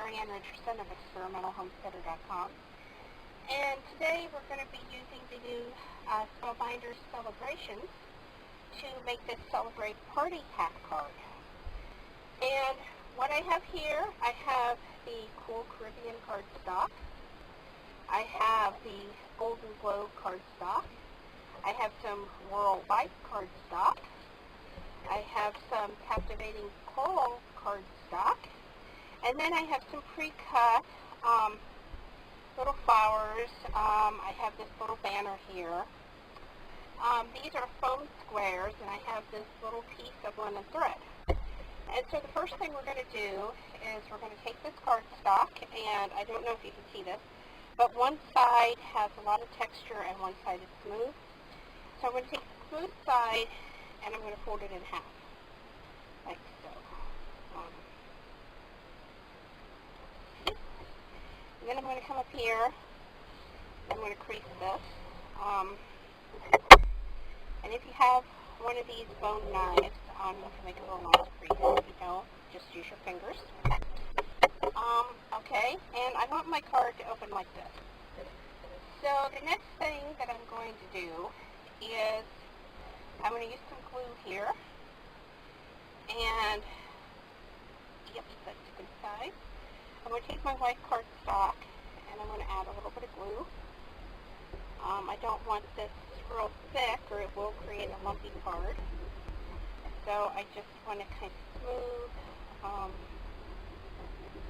Sheri Ann Richerson of experimentalhomesteader.com, and today we're going to be using the new Spellbinders Celebra'tions to make this Celebrate Party Hat card. And what I have here, I have the Cool Caribbean cardstock, I have the Golden Globe cardstock, I have some Rural White cardstock, I have some Captivating Coral cardstock, and then I have some pre-cut little flowers. I have this little banner here. These are foam squares, and I have this little piece of linen thread. And so the first thing we're going to do is we're going to take this cardstock, and I don't know if you can see this, but one side has a lot of texture and one side is smooth. So I'm going to take the smooth side and I'm going to fold it in half, like so. And then I'm going to come up here, I'm going to crease this. And if you have one of these bone knives, you can make a little nice crease. If you don't, just use your fingers. Okay, and I want my card to open like this. So the next thing that I'm going to do is I'm going to use some glue here. And, yep, that's a good size. I'm going to take my white cardstock and I'm going to add a little bit of glue. I don't want this real thick or it will create a lumpy card. So I just want to kind of smooth.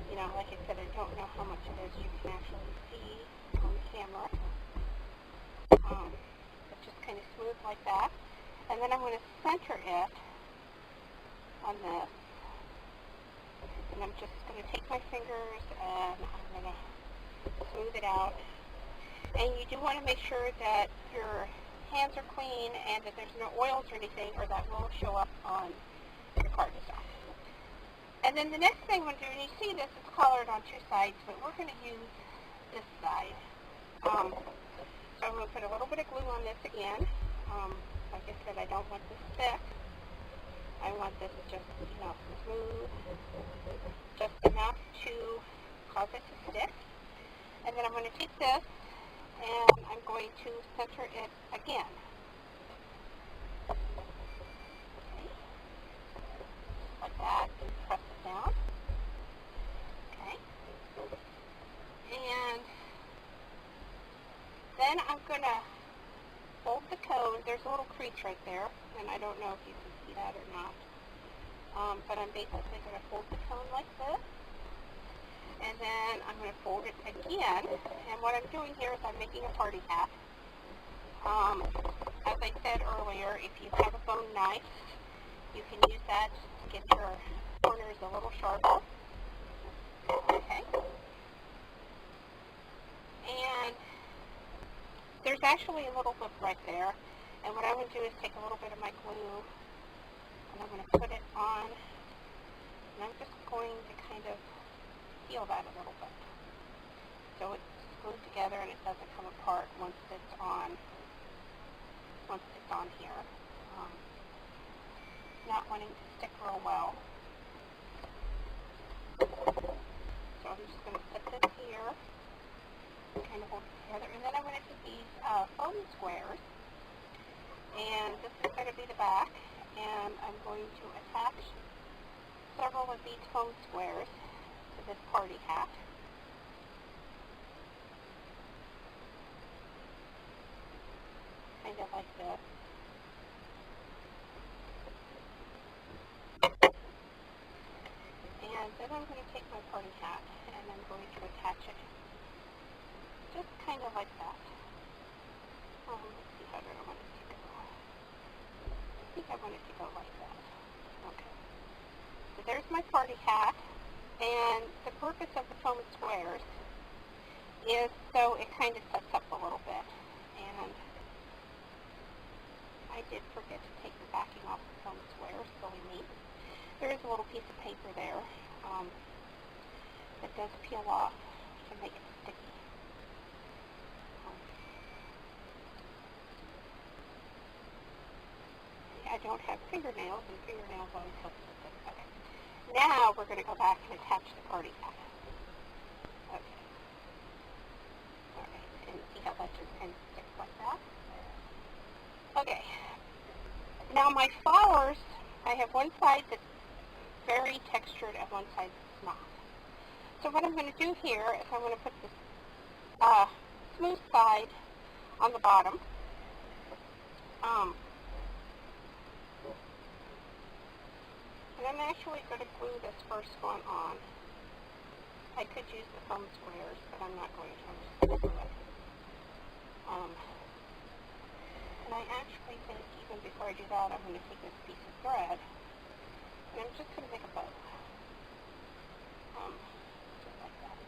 You know, like I said, I don't know how much it is you can actually see on the camera. But just kind of smooth like that. And then I'm going to center it on this. And I'm just going to take my fingers and I'm going to smooth it out. And you do want to make sure that your hands are clean and that there's no oils or anything, or that will show up on your cardstock. And then the next thing we're doing, you see this, it's colored on two sides, but we're going to use this side. So I'm going to put a little bit of glue on this again. Like I said, I don't want this thick. I want this just, smooth, just enough to cause it to stick. And then I'm going to take this and I'm going to center it again. Okay. Like that. Press it down. Okay. And then I'm going to fold the cone. There's a little crease right there, and I don't know if you can see that or not. But I'm basically going to fold the cone like this. And then I'm going to fold it again. And what I'm doing here is I'm making a party hat. As I said earlier, if you have a bone knife, you can use that to get your corners a little sharper. Okay. And there's actually a little lip right there. And what I'm going to do is take a little bit of my glue and I'm going to put it on. And I'm just going to kind of peel that a little bit, so it's glued together and it doesn't come apart once it's on here. Not wanting to stick real well, so I'm just going to put this here and kind of hold it together, and then I'm going to take these foam squares, and this is going to be the back, and I'm going to attach several of these foam squares to this party hat. Kind of like this. And then I'm going to take my party hat and I'm going to attach it just kind of like that. Let's see how I want it to go. I think I want it to go like that. Okay. So there's my party hat. And the purpose of the foam squares is so it kind of sets up a little bit. And I did forget to take the backing off the foam squares, silly me. There is a little piece of paper there that does peel off to make it sticky. I don't have fingernails, and fingernails always help with this. Okay. Now we're going to go back and attach the party hat. that just kind of sticks like that. Okay. Now my flowers, I have one side that's very textured and one side that's not. So what I'm going to do here is I'm going to put this smooth side on the bottom. And I'm actually going to glue this first one on. I could use the foam squares, but I'm not going to. I'm just going to glue it. And I actually think even before I do that, I'm going to take this piece of thread and I'm just going to make a bow. Just like that.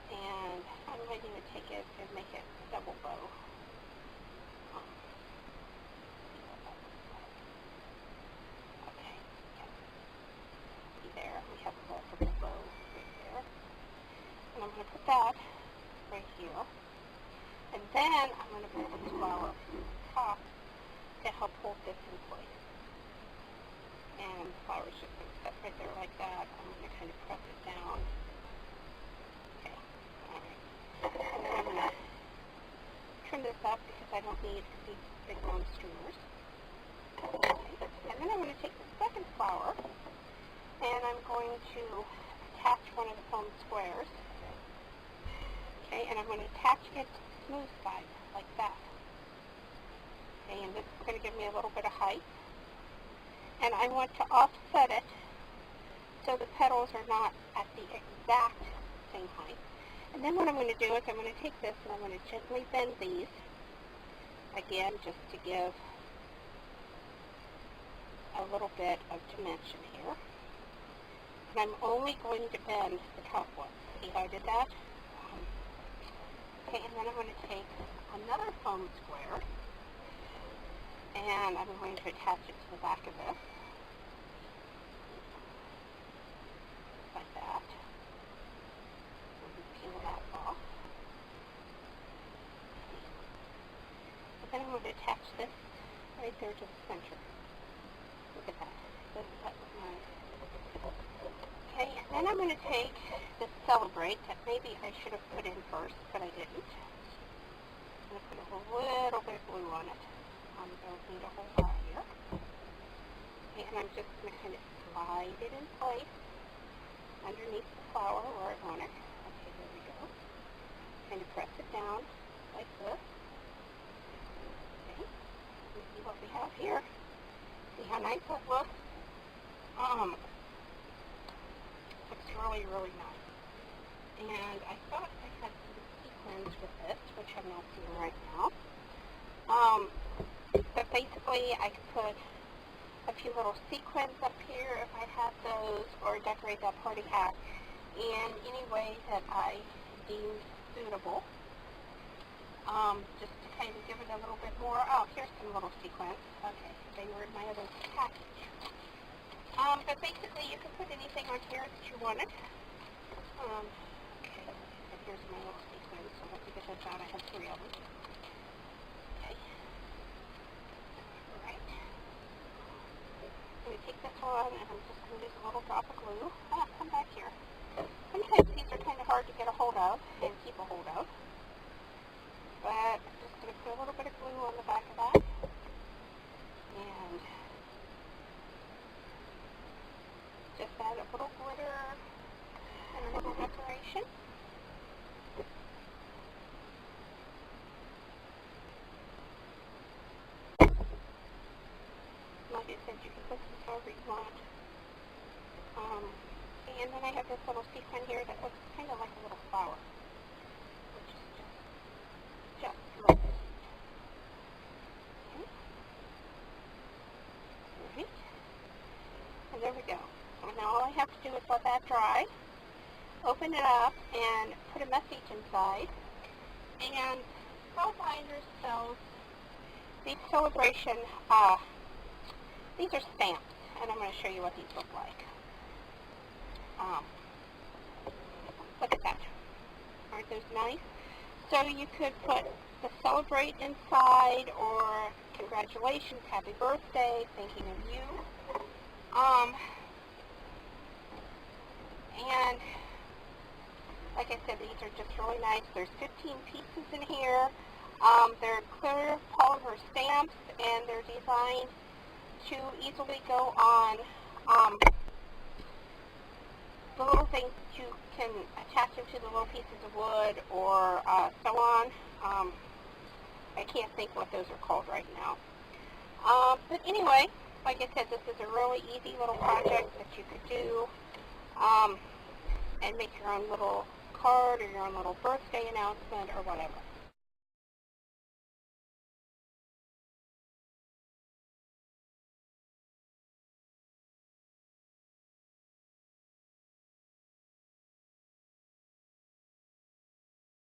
And I'm going to take it and make it a double bow. Okay. See there, we have a little bow right there. And I'm going to put that right here. And then I'm going to put this flower on top to help hold this in place. And the flower's just going to sit right there like that. I'm going to kind of press it down. Okay. Alright. And then I'm going to trim this up because I don't need these big long streamers. Okay. And then I'm going to take the second flower and I'm going to attach one of the foam squares. Okay, and I'm going to attach it to the smooth side, like that. Okay, and this is going to give me a little bit of height. And I want to offset it so the petals are not at the exact same height. And then what I'm going to do is I'm going to take this and I'm going to gently bend these, again, just to give a little bit of dimension here. And I'm only going to bend the top one. See how I did that? Okay, and then I'm going to take another foam square, and I'm going to attach it to the back of this, like that. Peel that off. And then I'm going to attach this right there to the center. Look at that. That was nice. Okay, and then I'm going to take this Celebrate that maybe I should have put in first, but I didn't. I'm going to put a little bit of glue on it. I don't need a whole lot here. Okay, and I'm just going to kind of slide it in place underneath the flower where I want it. Okay, there we go. Kind of press it down like this. Okay, let's see what we have here. See how nice that looks? Looks really, really nice. And I thought I had some sequins with this, which I'm not seeing right now. But basically, I could put a few little sequins up here if I had those, or decorate that party hat in any way that I deemed suitable. Just to kind of give it a little bit more. Oh, here's some little sequins. Okay, they were in my other package. But basically, you can put anything on here that you wanted. Okay, and here's my little sequins, so let me get those out. I have 3 of them. Okay. Alright. I'm going to take this one, and I'm just going to use a little drop of glue. Come back here. Sometimes these are kind of hard to get a hold of and keep a hold of. But I'm just going to put a little bit of glue on the back of that. And just add a little glitter and a little decoration. Like I said, you can put this however you want. And then I have this little sequin here that looks kind of like a little flower, which is just lovely. Okay. Alright. And there we go. So now all I have to do is let that dry, open it up, and put a message inside. And Spellbinders sells these celebration, these are stamps, and I'm going to show you what these look like. Look at that. Aren't those nice? So you could put the Celebrate inside, or congratulations, happy birthday, thinking of you. And like I said, these are just really nice. nice. There's 15 pieces in here. They're clear polymer stamps, and they're designed to easily go on the little things that you can attach them to the little pieces of wood or so on. I can't think what those are called right now. But anyway, like I said, this is a really easy little project that you could do and make your own little card or your own little birthday announcement or whatever.